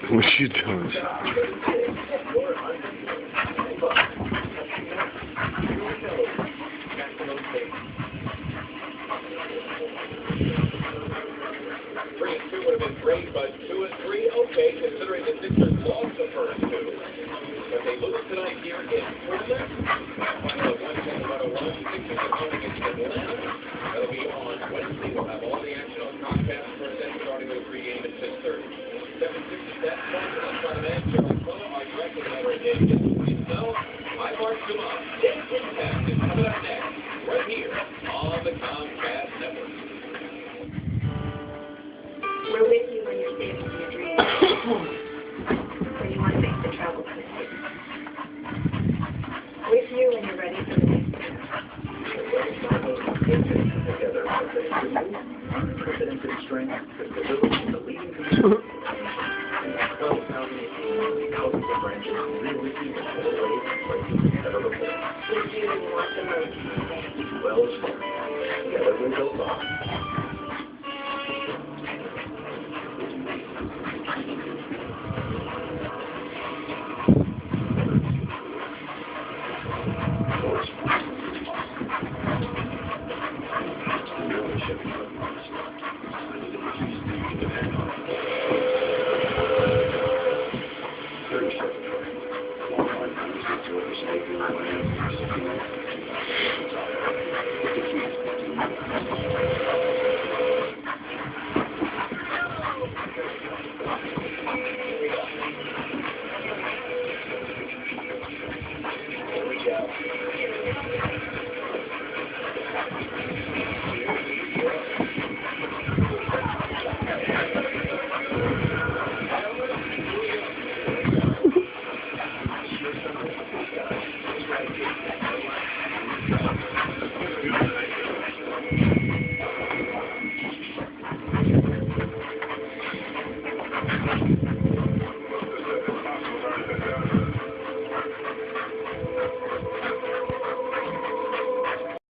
What you doing? Would have been great, but 2 and 3, okay, considering the Sixers lost the first two. But they lose tonight here in Portland. Final 110-101. Sixers are home against Atlanta. That'll be on Wednesday. We'll have all the action on Comcast first and starting with a pregame at 6:30. 7:50 that point. I'm trying to manage Jerry Quilla, our director of our day. So, I'm Mark Dumont. This Impact is coming up next, right here on the Comcast Network. We're with you when you're saving your dreams. When you want to make the travel plan. With you when you're ready for the next step. Together, unprecedented strength, stability, the leading community. 12,018 thousands of branches really in more ways and places than ever before. With you when you want the most. Wells Fargo. Together we go far.